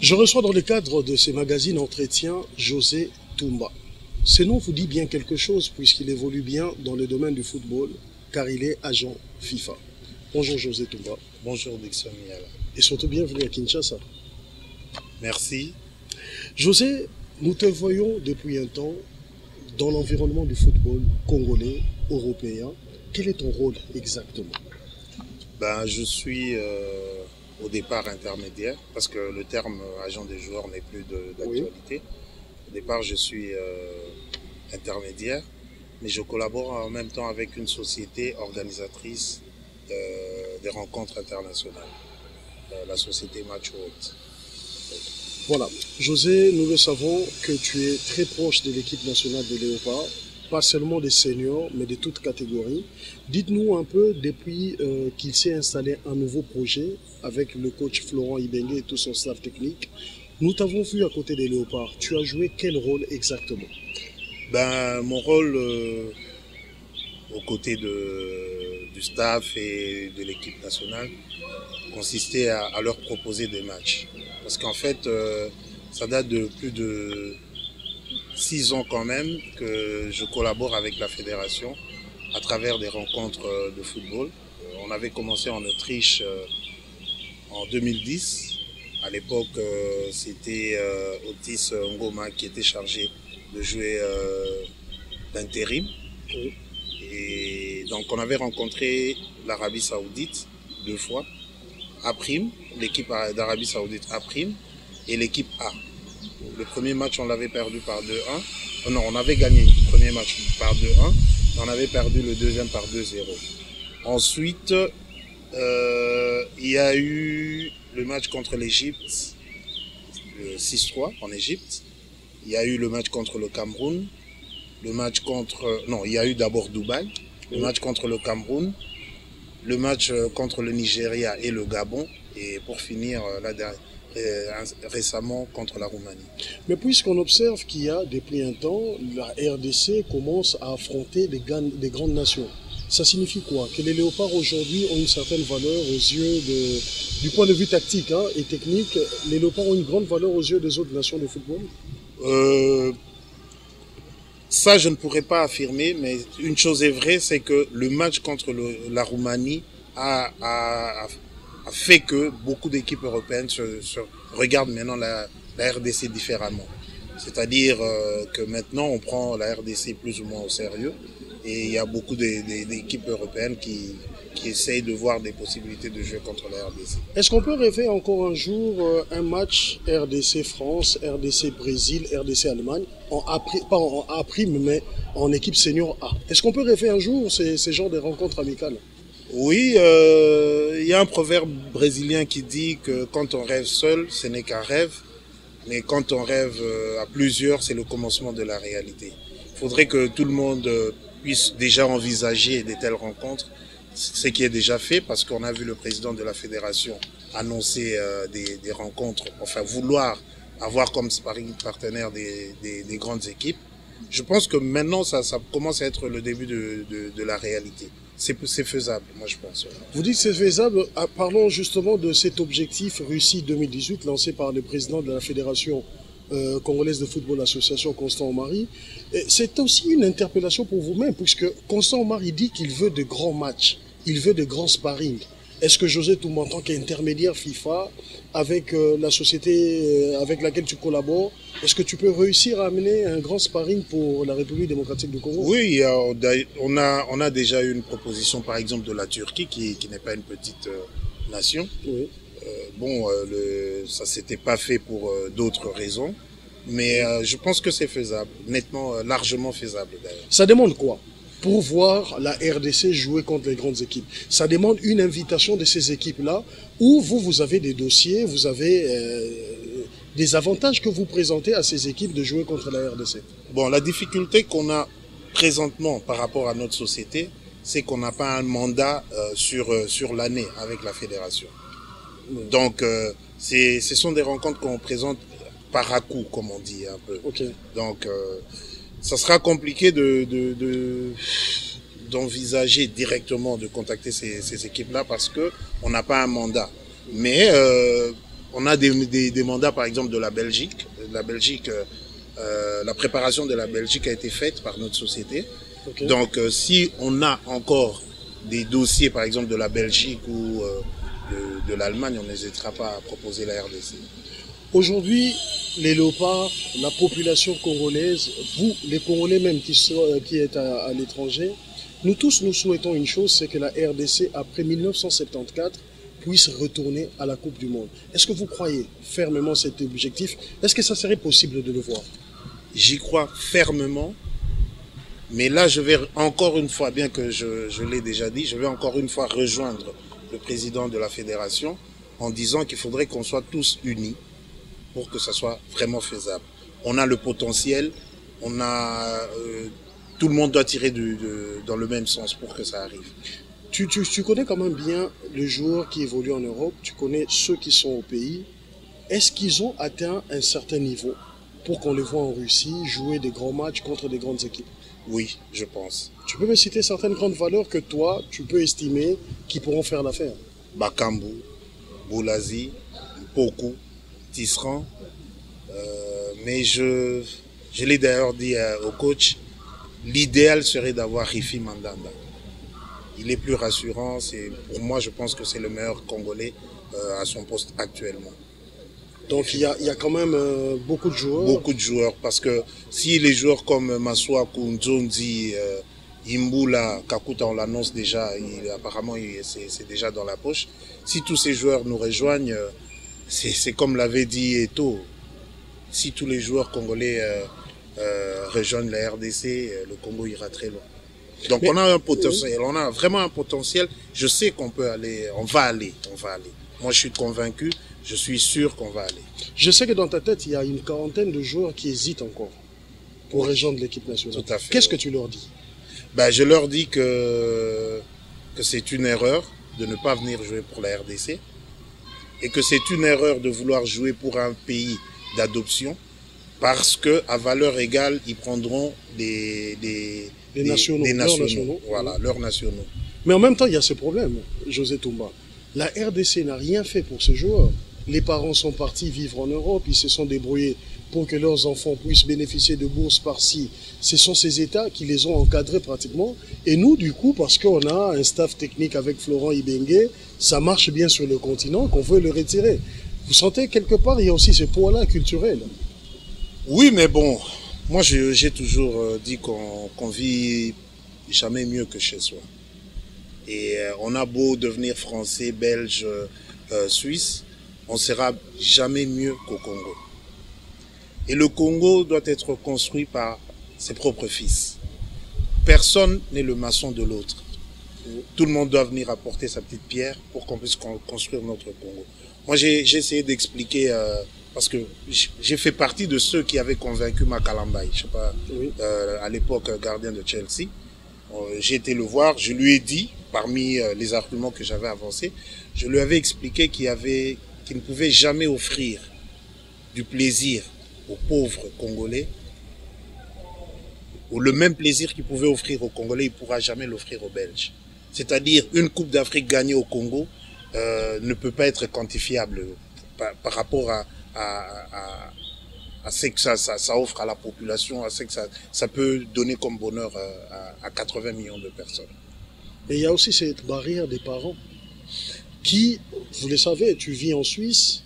Je reçois dans le cadre de ces magazines entretiens José Toumba. Ce nom vous dit bien quelque chose puisqu'il évolue bien dans le domaine du football car il est agent FIFA. Bonjour José Toumba. Bonjour Dixon Miala. Et surtout bienvenue à Kinshasa. Merci. José, nous te voyons depuis un temps dans l'environnement du football congolais, européen. Quel est ton rôle exactement? Je suis au départ intermédiaire parce que le terme agent des joueurs n'est plus d'actualité. Oui. Au départ, je suis intermédiaire, mais je collabore en même temps avec une société organisatrice des rencontres internationales, la société Match Haute. Voilà. José, nous le savons que tu es très proche de l'équipe nationale des Léopards, pas seulement des seniors, mais de toutes catégories. Dites-nous un peu, depuis qu'il s'est installé un nouveau projet avec le coach Florent Ibenge et tout son staff technique, nous t'avons vu à côté des Léopards. Tu as joué quel rôle exactement? Mon rôle aux côtés du staff et de l'équipe nationale consistait à leur proposer des matchs. Parce qu'en fait, ça date de plus de 6 ans quand même que je collabore avec la fédération à travers des rencontres de football. On avait commencé en Autriche en 2010. À l'époque, c'était Otis Ngoma qui était chargé de jouer d'intérim. Oui. Et donc on avait rencontré l'Arabie Saoudite 2 fois, A', l'équipe d'Arabie Saoudite A' et l'équipe A. Le premier match, on l'avait perdu par 2-1. Non, on avait gagné le premier match par 2-1. On avait perdu le deuxième par 2-0. Ensuite, il y a eu le match contre l'Égypte, le 6-3 en Égypte. Il y a eu le match contre le Cameroun. Le match contre... Non, il y a eu d'abord Dubaï. Le match contre le Cameroun. Le match contre le Nigeria et le Gabon. Et pour finir, récemment contre la Roumanie. Mais puisqu'on observe qu'il y a depuis un temps, la RDC commence à affronter des grandes nations. Ça signifie quoi? Que les Léopards aujourd'hui ont une certaine valeur aux yeux du point de vue tactique et technique. Les Léopards ont une grande valeur aux yeux des autres nations de football? Ça, je ne pourrais pas affirmer, mais une chose est vraie, c'est que le match contre la Roumanie a fait que beaucoup d'équipes européennes se regardent maintenant la RDC différemment. C'est-à-dire que maintenant, on prend la RDC plus ou moins au sérieux et il y a beaucoup d'équipes européennes qui essayent de voir des possibilités de jouer contre la RDC. Est-ce qu'on peut rêver encore un jour un match RDC-France, RDC-Brésil, RDC-Allemagne, pas en A', mais en équipe senior A? Est-ce qu'on peut rêver un jour ces genres de rencontres amicales? Oui, il y a un proverbe brésilien qui dit que quand on rêve seul, ce n'est qu'un rêve, mais quand on rêve à plusieurs, c'est le commencement de la réalité. Il faudrait que tout le monde puisse déjà envisager de telles rencontres, ce qui est déjà fait parce qu'on a vu le président de la fédération annoncer des rencontres, enfin vouloir avoir comme sparring partenaire des grandes équipes. Je pense que maintenant, ça commence à être le début de la réalité. C'est faisable, moi je pense. Vous dites que c'est faisable. Parlons justement de cet objectif Russie 2018 lancé par le président de la Fédération congolaise de football, l'association Constant Omari. C'est aussi une interpellation pour vous-même, puisque Constant Omari dit qu'il veut de grands matchs, il veut de grands sparring. Est-ce que José Toumba, en tant qu'intermédiaire FIFA, avec la société avec laquelle tu collabores, est-ce que tu peux réussir à amener un grand sparring pour la République démocratique du Congo? Oui, on a déjà eu une proposition, par exemple, de la Turquie, qui n'est pas une petite nation. Oui. Ça s'était pas fait pour d'autres raisons, mais je pense que c'est faisable, nettement, largement faisable d'ailleurs. Ça demande quoi pour voir la RDC jouer contre les grandes équipes? Ça demande une invitation de ces équipes-là, où vous avez des dossiers, vous avez des avantages que vous présentez à ces équipes de jouer contre la RDC. Bon, la difficulté qu'on a présentement par rapport à notre société, c'est qu'on n'a pas un mandat sur l'année avec la fédération. Donc, ce sont des rencontres qu'on présente par à-coup, comme on dit un peu. Okay. Donc, ça sera compliqué d'envisager directement de contacter ces équipes-là parce que on n'a pas un mandat. Mais On a des mandats, par exemple, de la Belgique. La préparation de la Belgique a été faite par notre société. Okay. Donc, si on a encore des dossiers, par exemple, de la Belgique ou de l'Allemagne, on n'hésitera pas à proposer la RDC. Aujourd'hui, les léopards, la population congolaise, vous, les Congolais même qui êtes à l'étranger, nous tous, nous souhaitons une chose, c'est que la RDC, après 1974, puisse retourner à la Coupe du Monde. Est-ce que vous croyez fermement cet objectif? Est-ce que ça serait possible de le voir? J'y crois fermement, mais là je vais encore une fois, bien que je l'ai déjà dit, je vais encore une fois rejoindre le président de la fédération en disant qu'il faudrait qu'on soit tous unis pour que ça soit vraiment faisable. On a le potentiel, tout le monde doit tirer dans le même sens pour que ça arrive. Tu connais quand même bien les joueurs qui évoluent en Europe, tu connais ceux qui sont au pays. Est-ce qu'ils ont atteint un certain niveau pour qu'on les voit en Russie jouer des grands matchs contre des grandes équipes? Oui, je pense. Tu peux me citer certaines grandes valeurs que toi, tu peux estimer qui pourront faire l'affaire? Bakambu, Boulazi, Poku, Tisserand. Mais je l'ai d'ailleurs dit au coach, l'idéal serait d'avoir Rifi Mandanda. Il est plus rassurant. Pour moi, je pense que c'est le meilleur Congolais à son poste actuellement. Donc il y a quand même beaucoup de joueurs. Beaucoup de joueurs, parce que si les joueurs comme Maswaku, Nzondi, Imbula, Kakuta, on l'annonce déjà, apparemment c'est déjà dans la poche. Si tous ces joueurs nous rejoignent, c'est comme l'avait dit Eto, si tous les joueurs congolais rejoignent la RDC, le Congo ira très loin. Donc on a un potentiel, on a vraiment un potentiel. Je sais qu'on peut aller, on va aller. Moi je suis convaincu, je suis sûr qu'on va aller. Je sais que dans ta tête, il y a une quarantaine de joueurs qui hésitent encore pour rejoindre l'équipe nationale. Tout à fait. Qu'est-ce que tu leur dis? Je leur dis que c'est une erreur de ne pas venir jouer pour la RDC et que c'est une erreur de vouloir jouer pour un pays d'adoption parce que à valeur égale, ils prendront des nationaux. Voilà, leurs nationaux. Mais en même temps, il y a ce problème, José Toumba. La RDC n'a rien fait pour ces joueurs. Les parents sont partis vivre en Europe, ils se sont débrouillés pour que leurs enfants puissent bénéficier de bourses par-ci. Ce sont ces États qui les ont encadrés pratiquement. Et nous, du coup, parce qu'on a un staff technique avec Florent Ibengue, ça marche bien sur le continent, qu'on veut le retirer. Vous sentez quelque part, il y a aussi ce poids-là culturel. Oui, mais bon, moi j'ai toujours dit qu'on vit jamais mieux que chez soi. Et on a beau devenir français, belge, suisse, on ne sera jamais mieux qu'au Congo. Et le Congo doit être construit par ses propres fils. Personne n'est le maçon de l'autre. Tout le monde doit venir apporter sa petite pierre pour qu'on puisse construire notre Congo. Moi, j'ai essayé d'expliquer, parce que j'ai fait partie de ceux qui avaient convaincu Makalambaye, je sais pas, à l'époque gardien de Chelsea. J'ai été le voir, je lui ai dit, parmi les arguments que j'avais avancés, je lui avais expliqué qu'il ne pouvait jamais offrir du plaisir aux pauvres Congolais, ou le même plaisir qu'il pouvait offrir aux Congolais, il ne pourra jamais l'offrir aux Belges. C'est-à-dire, une Coupe d'Afrique gagnée au Congo ne peut pas être quantifiable par rapport à ce que ça offre à la population, à ce que ça peut donner comme bonheur à 80 millions de personnes. Et il y a aussi cette barrière des parents qui, vous le savez, tu vis en Suisse,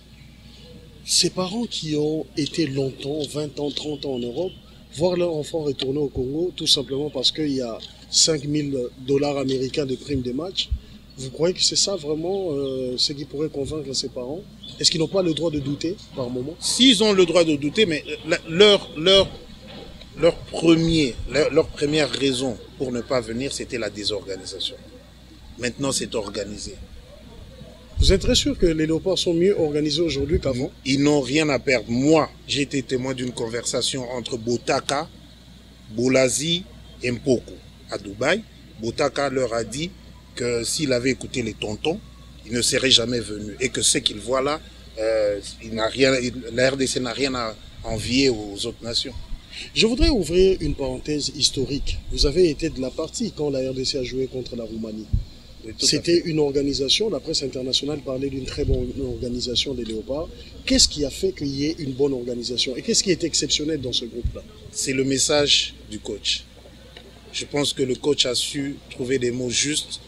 ces parents qui ont été longtemps, 20 ans, 30 ans en Europe, voir leur enfant retourner au Congo, tout simplement parce qu'il y a 5 000 $ américains de primes des matchs, vous croyez que c'est ça vraiment ce qui pourrait convaincre ces parents? Est-ce qu'ils n'ont pas le droit de douter par moment? S'ils ont le droit de douter, mais leur première raison pour ne pas venir, c'était la désorganisation. Maintenant, c'est organisé. Vous êtes très sûr que les léopards sont mieux organisés aujourd'hui qu'avant? Ils n'ont rien à perdre. Moi, j'ai été témoin d'une conversation entre Botaka, Boulazi et Mpoku à Dubaï. Botaka leur a dit que s'il avait écouté les tontons, il ne serait jamais venu. Et que ce qu'il voit là, la RDC n'a rien à envier aux autres nations. Je voudrais ouvrir une parenthèse historique. Vous avez été de la partie quand la RDC a joué contre la Roumanie. C'était une organisation, la presse internationale parlait d'une très bonne organisation des Léopards. Qu'est-ce qui a fait qu'il y ait une bonne organisation? Et qu'est-ce qui est exceptionnel dans ce groupe-là? C'est le message du coach. Je pense que le coach a su trouver des mots justes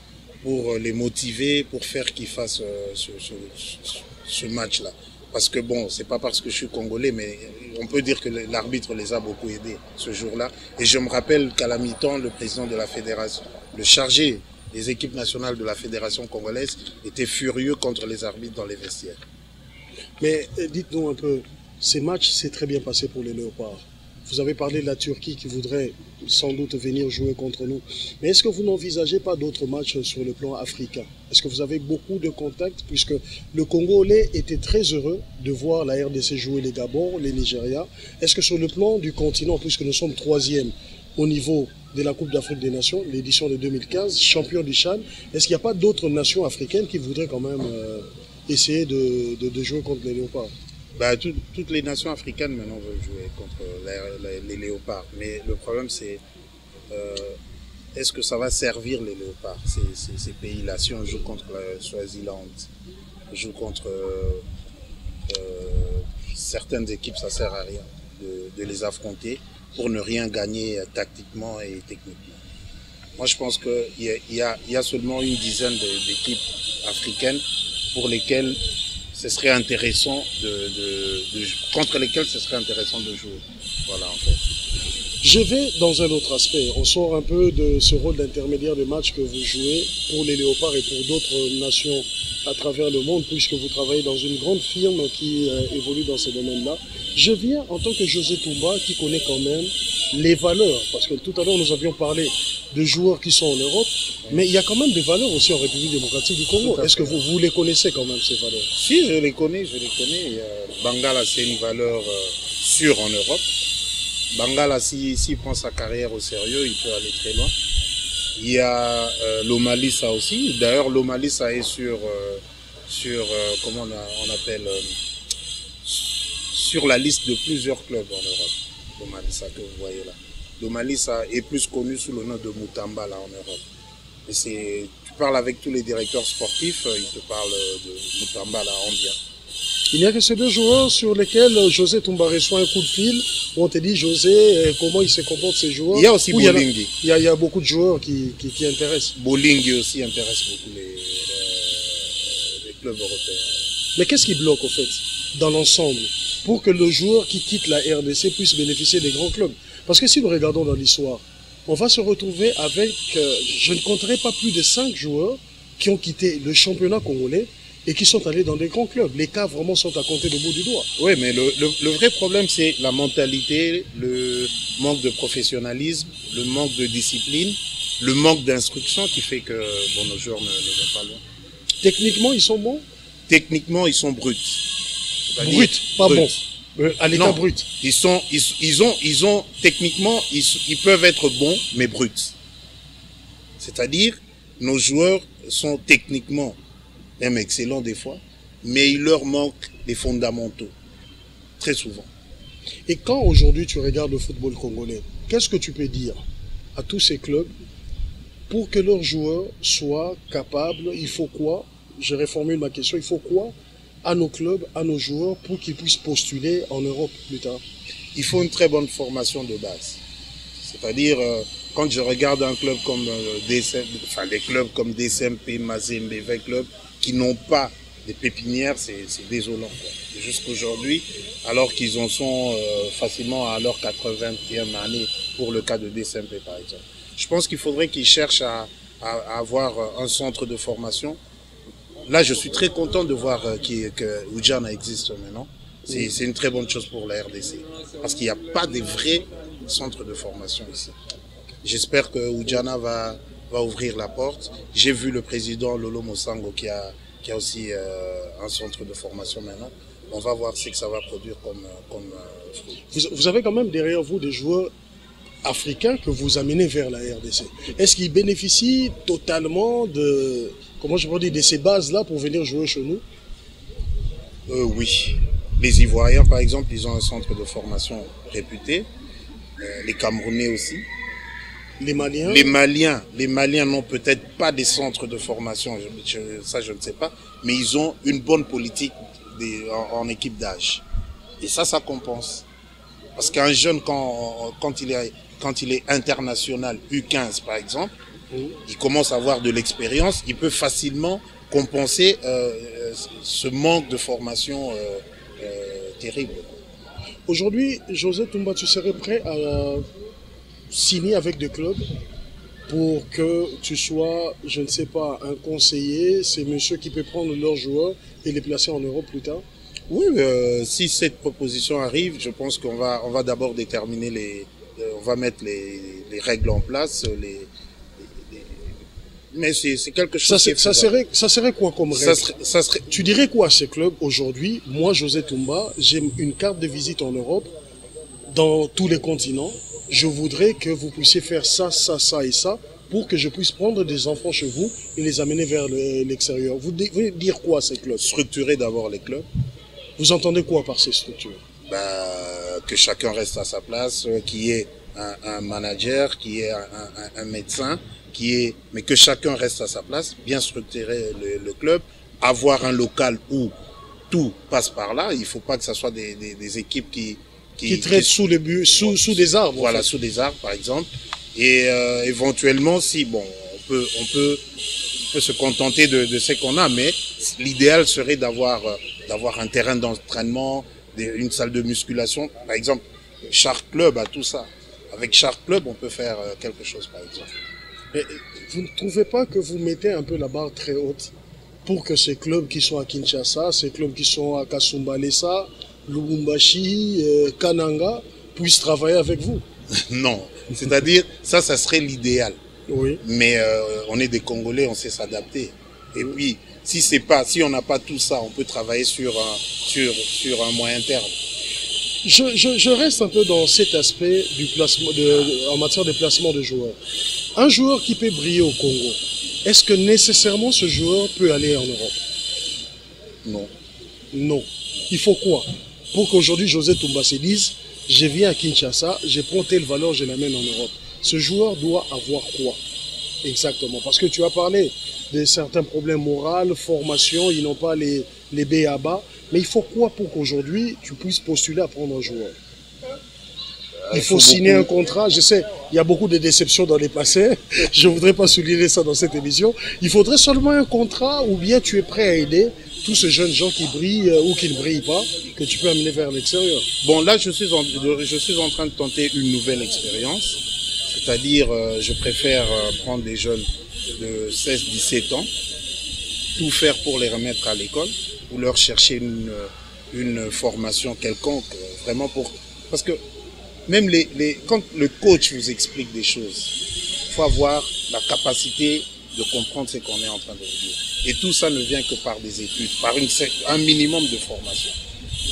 pour les motiver, pour faire qu'ils fassent ce match-là. Parce que bon, c'est pas parce que je suis congolais, mais on peut dire que l'arbitre les a beaucoup aidés ce jour-là. Et je me rappelle qu'à la mi-temps, le président de la fédération, le chargé des équipes nationales de la fédération congolaise, était furieux contre les arbitres dans les vestiaires. Mais dites-nous un peu, ces matchs s'est très bien passé pour les Léopards. Vous avez parlé de la Turquie qui voudrait sans doute venir jouer contre nous. Mais est-ce que vous n'envisagez pas d'autres matchs sur le plan africain? Est-ce que vous avez beaucoup de contacts? Puisque le Congolais était très heureux de voir la RDC jouer les Gabon, les Nigeria. Est-ce que sur le plan du continent, puisque nous sommes 3e au niveau de la Coupe d'Afrique des Nations, l'édition de 2015, champion du Chan, est-ce qu'il n'y a pas d'autres nations africaines qui voudraient quand même essayer de jouer contre les Léopards? Bah, toutes les nations africaines maintenant veulent jouer contre les léopards. Mais le problème c'est est-ce que ça va servir les léopards, ces pays-là? Si on joue contre la Swaziland, on joue contre certaines équipes, ça sert à rien de les affronter pour ne rien gagner tactiquement et techniquement. Moi je pense qu'il y a seulement une dizaine d'équipes africaines pour lesquelles ce serait intéressant contre lesquels ce serait intéressant de jouer. Voilà en fait. Je vais dans un autre aspect. On sort un peu de ce rôle d'intermédiaire de match que vous jouez pour les Léopards et pour d'autres nations à travers le monde, puisque vous travaillez dans une grande firme qui évolue dans ce domaine-là. Je viens en tant que José Toumba qui connaît quand même les valeurs, parce que tout à l'heure nous avions parlé de joueurs qui sont en Europe, mais il y a quand même des valeurs aussi en République démocratique du Congo. Est-ce que vous les connaissez quand même, ces valeurs? Si, je les connais. Bangala, c'est une valeur sûre en Europe. Bangala, s'il prend sa carrière au sérieux, il peut aller très loin. Il y a l'Omalissa aussi. D'ailleurs, l'Omalissa est sur comment on appelle, sur la liste de plusieurs clubs en Europe. L'Omalissa que vous voyez là. L'Omalissa est plus connu sous le nom de Mutamba là en Europe. Et tu parles avec tous les directeurs sportifs, ils te parlent de Mutamba là en bien. Il n'y a que ces deux joueurs sur lesquels José Toumba reçoit un coup de fil où on te dit José, comment il se comporte ces joueurs. Il y a aussi Bolingui. Il y a beaucoup de joueurs qui intéressent. Bolingui aussi intéresse beaucoup les clubs européens. Mais qu'est-ce qui bloque au fait dans l'ensemble pour que le joueur qui quitte la RDC puisse bénéficier des grands clubs? Parce que si nous regardons dans l'histoire, on va se retrouver avec, je ne compterai pas plus de 5 joueurs qui ont quitté le championnat congolais et qui sont allés dans des grands clubs. Les cas vraiment sont à compter de bout du doigt. Oui, mais le vrai problème, c'est la mentalité, le manque de professionnalisme, le manque de discipline, le manque d'instruction qui fait que nos joueurs ne vont pas loin. Techniquement, ils sont bons? Techniquement, ils sont bruts. Bruts, pas bons. À l'état brut. Techniquement, ils peuvent être bons, mais bruts. C'est-à-dire, nos joueurs sont techniquement même excellents des fois, mais il leur manque les fondamentaux, très souvent. Et quand aujourd'hui tu regardes le football congolais, qu'est-ce que tu peux dire à tous ces clubs pour que leurs joueurs soient capables? Il faut quoi? Je reformule ma question, il faut quoi à nos clubs, à nos joueurs, pour qu'ils puissent postuler en Europe plus tard? Il faut une très bonne formation de base. C'est-à-dire, quand je regarde un club comme des clubs comme DCMP, Mazembe, des clubs qui n'ont pas des pépinières, c'est désolant. Jusqu'aujourd'hui, alors qu'ils en sont facilement à leur 80e année, pour le cas de DCMP par exemple. Je pense qu'il faudrait qu'ils cherchent à avoir un centre de formation. Là, je suis très content de voir que Oudjana existe maintenant. C'est une très bonne chose pour la RDC. Parce qu'il n'y a pas de vrais centres de formation ici. J'espère que Oudjana va ouvrir la porte. J'ai vu le président Lolo Mosango qui a aussi un centre de formation maintenant. On va voir ce que ça va produire comme fruit. Vous avez quand même derrière vous des joueurs africains que vous amenez vers la RDC. Est-ce qu'ils bénéficient totalement de ces bases-là pour venir jouer chez nous? Oui. Les Ivoiriens, par exemple, ils ont un centre de formation réputé. Les Camerounais aussi. Les Maliens? Les Maliens n'ont peut-être pas des centres de formation, ça je ne sais pas, mais ils ont une bonne politique en équipe d'âge. Et ça compense. Parce qu'un jeune, quand il est international U15 par exemple, il commence à avoir de l'expérience, il peut facilement compenser ce manque de formation terrible. Aujourd'hui, José Toumba, tu serais prêt à signer avec des clubs pour que tu sois, je ne sais pas, un conseiller, c'est monsieur qui peut prendre leurs joueurs et les placer en Europe plus tard? Oui, si cette proposition arrive, je pense qu'on va d'abord déterminer on va mettre les règles en place, mais c'est quelque chose. Ça serait quoi comme règle? Tu dirais quoi à ces clubs aujourd'hui? Moi, José Toumba, j'ai une carte de visite en Europe, dans tous les continents. Je voudrais que vous puissiez faire ça, ça, ça et ça, pour que je puisse prendre des enfants chez vous et les amener vers l'extérieur. Vous devez dire quoi à ces clubs? Structurer d'abord les clubs. Vous entendez quoi par ces structures? Que chacun reste à sa place, qu'il y ait un manager, qu'il y ait un médecin, mais que chacun reste à sa place, bien structurer le club, avoir un local où tout passe par là. Il ne faut pas que ce soit des équipes qui traitent sous des arbres. Voilà, en fait. Sous des arbres par exemple. Et éventuellement, si bon, on peut se contenter de ce qu'on a, mais l'idéal serait d'avoir un terrain d'entraînement, une salle de musculation. Par exemple, chaque club a tout ça. Avec chaque club, on peut faire quelque chose, par exemple. Mais vous ne trouvez pas que vous mettez un peu la barre très haute pour que ces clubs qui sont à Kinshasa, ces clubs qui sont à Kasumbalesa, Lubumbashi, Kananga, puissent travailler avec vous? Non. C'est-à-dire, ça serait l'idéal. Oui. Mais on est des Congolais, on sait s'adapter. Et puis, si on n'a pas tout ça, on peut travailler sur un moyen terme. Je reste un peu dans cet aspect du placement en matière de placement de joueurs. Un joueur qui peut briller au Congo, est-ce que nécessairement ce joueur peut aller en Europe? Non. Non. Il faut quoi pour qu'aujourd'hui José Toumba se dise, je viens à Kinshasa, je prends telle valeur, je l'amène en Europe? Ce joueur doit avoir quoi exactement? Parce que tu as parlé de certains problèmes moraux, formation, ils n'ont pas les B.A.B.A. Mais il faut quoi pour qu'aujourd'hui tu puisses postuler à prendre un joueur? Il faut signer un contrat. Je sais, il y a beaucoup de déceptions dans les passés. Je ne voudrais pas souligner ça dans cette émission. Il faudrait seulement un contrat ou bien tu es prêt à aider tous ces jeunes gens qui brillent ou qui ne brillent pas, que tu peux amener vers l'extérieur. Bon, là, je suis en train de tenter une nouvelle expérience. C'est-à-dire, je préfère prendre des jeunes de 16-17 ans, tout faire pour les remettre à l'école, ou leur chercher une formation quelconque, vraiment parce que même quand le coach vous explique des choses, il faut avoir la capacité de comprendre ce qu'on est en train de dire. Et tout ça ne vient que par des études, par un minimum de formation,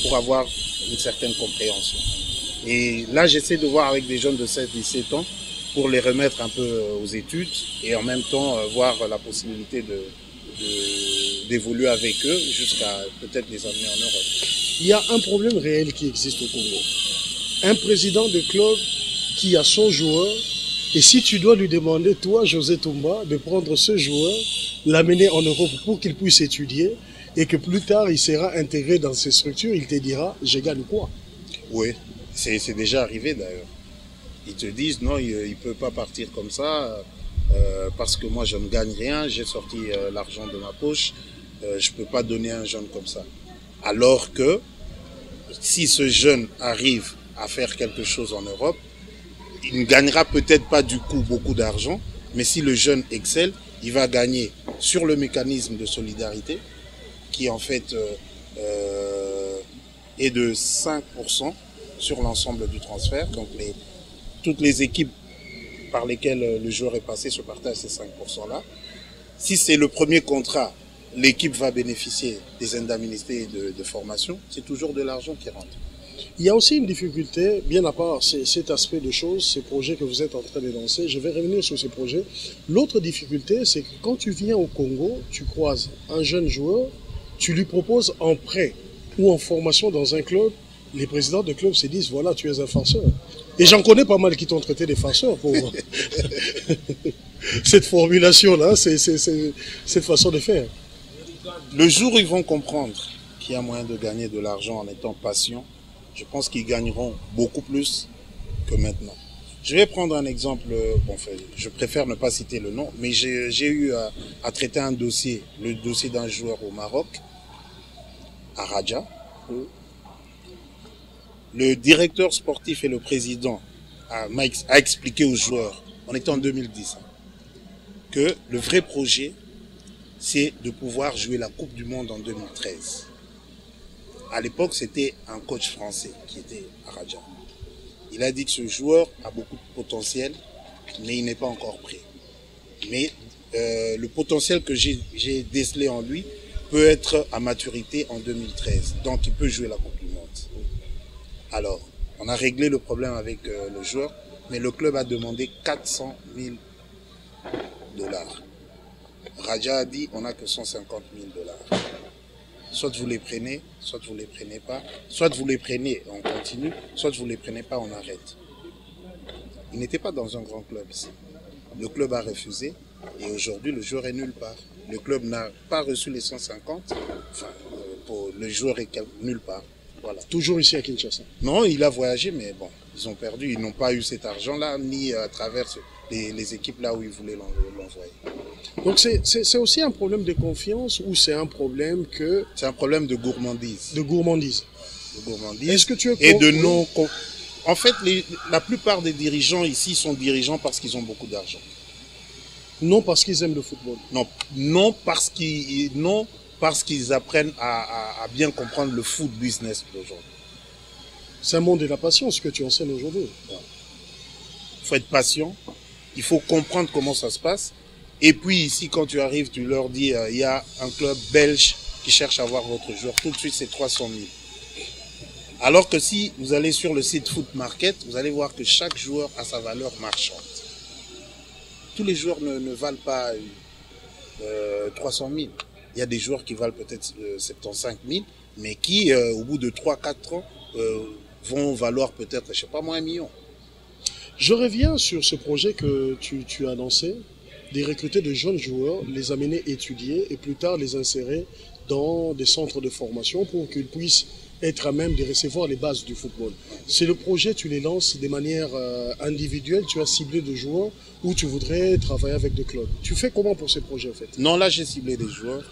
pour avoir une certaine compréhension. Et là, j'essaie de voir avec des jeunes de 16-17 ans, pour les remettre un peu aux études, et en même temps voir la possibilité d'évoluer avec eux jusqu'à peut-être les amener en Europe. Il y a un problème réel qui existe au Congo. Un président de club qui a son joueur, et si tu dois lui demander, toi, José Toumba, de prendre ce joueur, l'amener en Europe pour qu'il puisse étudier, et que plus tard il sera intégré dans ces structures, il te dira, je gagne quoi? Oui, c'est déjà arrivé d'ailleurs. Ils te disent, non, il ne peut pas partir comme ça, parce que moi je ne gagne rien, j'ai sorti l'argent de ma poche, je ne peux pas donner un jeune comme ça. Alors que, si ce jeune arrive à faire quelque chose en Europe, il ne gagnera peut-être pas du coup beaucoup d'argent, mais si le jeune excelle, il va gagner sur le mécanisme de solidarité, qui en fait est de 5% sur l'ensemble du transfert. Donc toutes les équipes par lesquelles le joueur est passé se partagent ces 5%-là. Si c'est le premier contrat, l'équipe va bénéficier des indemnités de formation. C'est toujours de l'argent qui rentre. Il y a aussi une difficulté, bien à part cet aspect de choses, ces projets que vous êtes en train de lancer. Je vais revenir sur ces projets. L'autre difficulté, c'est que quand tu viens au Congo, tu croises un jeune joueur, tu lui proposes en prêt ou en formation dans un club, les présidents de clubs se disent, voilà, tu es un farceur. Et j'en connais pas mal qui t'ont traité des farceurs pour cette formulation-là, c'est cette façon de faire. Le jour où ils vont comprendre qu'il y a moyen de gagner de l'argent en étant patient, je pense qu'ils gagneront beaucoup plus que maintenant. Je vais prendre un exemple, bon, enfin, je préfère ne pas citer le nom, mais j'ai eu à traiter un dossier, le dossier d'un joueur au Maroc, à Raja. Le directeur sportif et le président a expliqué aux joueurs, on était en 2010, que le vrai projet, c'est de pouvoir jouer la Coupe du Monde en 2013. À l'époque, c'était un coach français qui était à Raja. Il a dit que ce joueur a beaucoup de potentiel, mais il n'est pas encore prêt. Mais le potentiel que j'ai décelé en lui peut être à maturité en 2013. Donc, il peut jouer la Coupe du Monde. Alors, on a réglé le problème avec le joueur, mais le club a demandé 400 000 $. Raja a dit, on n'a que 150 000 $. Soit vous les prenez, soit vous les prenez pas. Soit vous les prenez, on continue. Soit vous les prenez pas, on arrête. Il n'était pas dans un grand club ici. Le club a refusé et aujourd'hui le joueur est nulle part. Le club n'a pas reçu les 150. Enfin, pour le joueur est nulle part. Voilà. Toujours ici à Kinshasa. Non, il a voyagé, mais bon, ils ont perdu. Ils n'ont pas eu cet argent-là, ni à travers les équipes là où ils voulaient l'envoyer. Donc c'est aussi un problème de confiance ou c'est un problème que... C'est un problème de gourmandise. De gourmandise. De gourmandise. Est-ce que tu es... Et de non... En fait, la plupart des dirigeants ici sont dirigeants parce qu'ils ont beaucoup d'argent. Non parce qu'ils aiment le football. Non parce qu'ils apprennent à bien comprendre le foot business d'aujourd'hui. C'est un monde de la patience que tu enseignes aujourd'hui. Il faut être patient, il faut comprendre comment ça se passe. Et puis ici, quand tu arrives, tu leur dis, il y a un club belge qui cherche à avoir votre joueur. Tout de suite, c'est 300 000. Alors que si vous allez sur le site Foot Market, vous allez voir que chaque joueur a sa valeur marchande. Tous les joueurs ne valent pas 300 000. Il y a des joueurs qui valent peut-être 75 000, mais qui, au bout de 3-4 ans, vont valoir peut-être, je ne sais pas moi, 1 million. Je reviens sur ce projet que tu as lancé, de recruter de jeunes joueurs, les amener étudier et plus tard les insérer dans des centres de formation pour qu'ils puissent être à même de recevoir les bases du football. C'est le projet, tu les lances de manière individuelle, tu as ciblé des joueurs ou tu voudrais travailler avec des clubs. Tu fais comment pour ces projets en fait? Non, là j'ai ciblé des joueurs.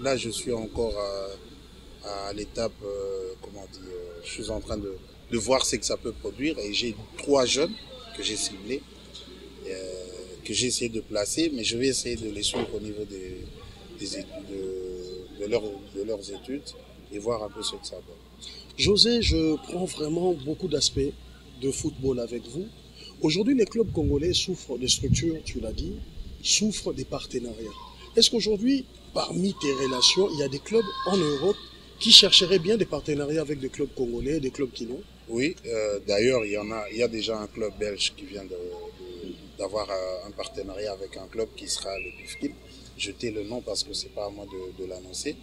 Là je suis encore à l'étape, comment dire, je suis en train de voir ce que ça peut produire et j'ai 3 jeunes que j'ai ciblés, que j'ai essayé de placer, mais je vais essayer de les suivre au niveau de leurs études et voir un peu ce que ça donne. José, je prends vraiment beaucoup d'aspects de football avec vous. Aujourd'hui, les clubs congolais souffrent des structures, tu l'as dit, souffrent des partenariats. Est-ce qu'aujourd'hui, parmi tes relations, il y a des clubs en Europe qui chercheraient bien des partenariats avec des clubs congolais, des clubs qui n'ont? Oui, d'ailleurs, il y a déjà un club belge qui vient d'avoir un partenariat avec un club qui sera le Bifkil. Je tais le nom parce que c'est pas à moi de l'annoncer.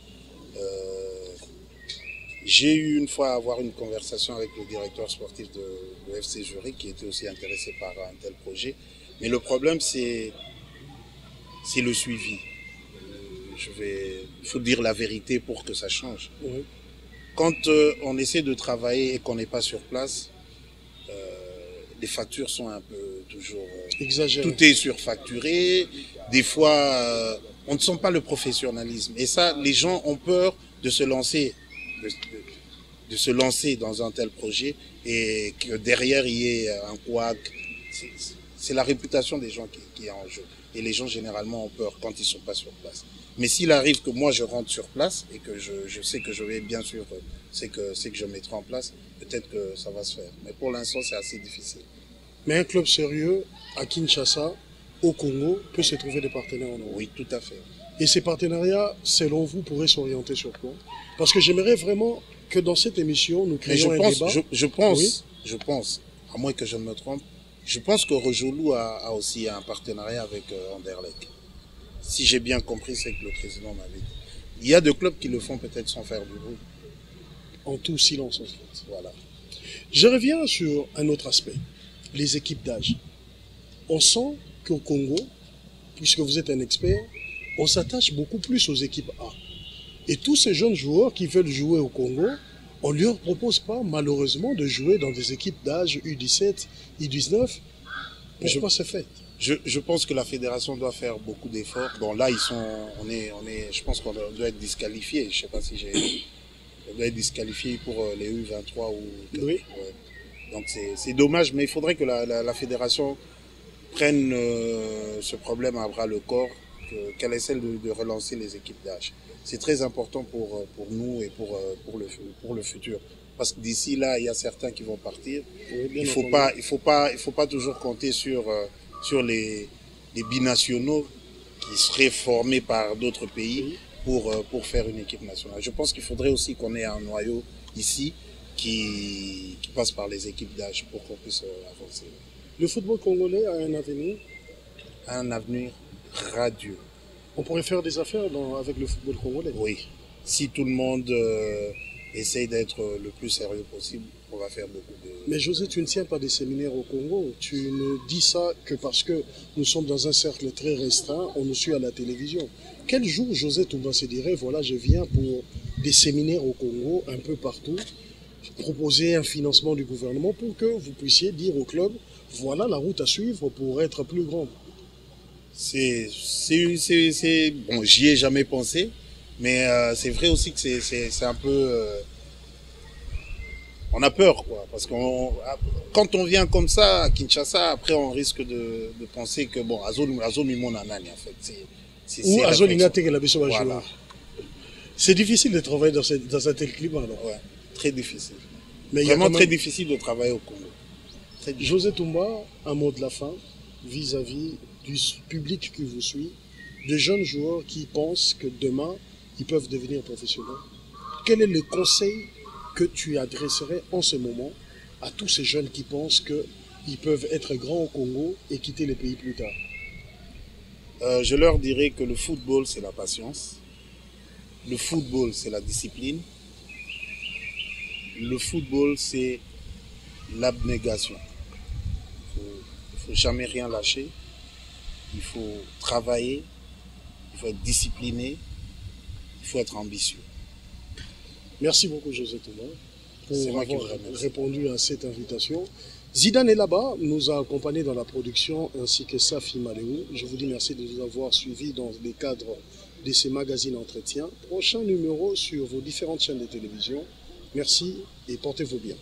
J'ai eu une fois à avoir une conversation avec le directeur sportif de FC Zurich qui était aussi intéressé par un tel projet. Mais le problème, c'est le suivi. Il faut dire la vérité pour que ça change. Oui. Quand on essaie de travailler et qu'on n'est pas sur place, les factures sont un peu toujours... Exagérées. Tout est surfacturé. Des fois, on ne sent pas le professionnalisme. Et ça, les gens ont peur de se lancer, de se lancer dans un tel projet et que derrière, il y ait un couac. C'est la réputation des gens qui est en jeu. Et les gens, généralement, ont peur quand ils ne sont pas sur place. Mais s'il arrive que moi, je rentre sur place et que je sais que je vais bien sûr, c'est que je mettrai en place, peut-être que ça va se faire. Mais pour l'instant, c'est assez difficile. Mais un club sérieux, à Kinshasa, au Congo, peut se trouver des partenaires en Europe. Oui, tout à fait. Et ces partenariats, selon vous, pourraient s'orienter sur quoi? Parce que j'aimerais vraiment que dans cette émission, nous créions un débat. Je pense, à moins que je me trompe, je pense que Rejolou a aussi un partenariat avec Anderlecht. Si j'ai bien compris, c'est que le président m'avait dit. Il y a des clubs qui le font peut-être sans faire du bruit. En tout silence, en fait. Voilà. Je reviens sur un autre aspect, les équipes d'âge. On sent qu'au Congo, puisque vous êtes un expert, on s'attache beaucoup plus aux équipes A. Et tous ces jeunes joueurs qui veulent jouer au Congo, on ne leur propose pas, malheureusement, de jouer dans des équipes d'âge U17, U19. Pourquoi c'est fait? Je pense que la fédération doit faire beaucoup d'efforts. Bon, là, je pense qu'on doit être disqualifié. Je ne sais pas si on doit être disqualifié pour les U23 ou... Oui. Ouais. Donc c'est dommage, mais il faudrait que la fédération prenne ce problème à bras le corps, qu'elle essaie de relancer les équipes d'âge. C'est très important pour nous et pour le futur. Parce que d'ici là, il y a certains qui vont partir. Oui, il faut pas toujours compter sur les binationaux qui seraient formés par d'autres pays pour faire une équipe nationale. Je pense qu'il faudrait aussi qu'on ait un noyau ici qui passe par les équipes d'âge pour qu'on puisse avancer. Le football congolais a un avenir? Un avenir radieux. On pourrait faire des affaires avec le football congolais? Oui. Si tout le monde essaye d'être le plus sérieux possible, on va faire beaucoup de... Mais José, tu ne tiens pas des séminaires au Congo. Tu ne dis ça que parce que nous sommes dans un cercle très restreint, on nous suit à la télévision. Quel jour José Toumba se dirait, voilà, je viens pour des séminaires au Congo, un peu partout, proposer un financement du gouvernement pour que vous puissiez dire au club, voilà la route à suivre pour être plus grand? Bon, j'y ai jamais pensé, mais c'est vrai aussi que c'est un peu... on a peur, quoi, parce que quand on vient comme ça à Kinshasa, après on risque de penser que, bon, Azomimon Anani, en fait. Ou Azolinate que la Bissau va jouer. Voilà. C'est difficile de travailler dans un tel climat, alors. Ouais, très difficile. Mais vraiment très difficile de travailler au Congo. José Toumba, un mot de la fin vis-à-vis du public qui vous suit, de jeunes joueurs qui pensent que demain, ils peuvent devenir professionnels. Quel est le conseil que tu adresserais en ce moment à tous ces jeunes qui pensent qu'ils peuvent être grands au Congo et quitter les pays plus tard? Je leur dirais que le football, c'est la patience. Le football, c'est la discipline. Le football, c'est l'abnégation. Il ne faut jamais rien lâcher. Il faut travailler. Il faut être discipliné. Il faut être ambitieux. Merci beaucoup, José Toumba, pour avoir répondu à cette invitation. Zidane est là-bas, nous a accompagnés dans la production, ainsi que Safi Maléou. Je vous dis merci de nous avoir suivis dans les cadres de ces magazines Entretien. Prochain numéro sur vos différentes chaînes de télévision. Merci et portez-vous bien.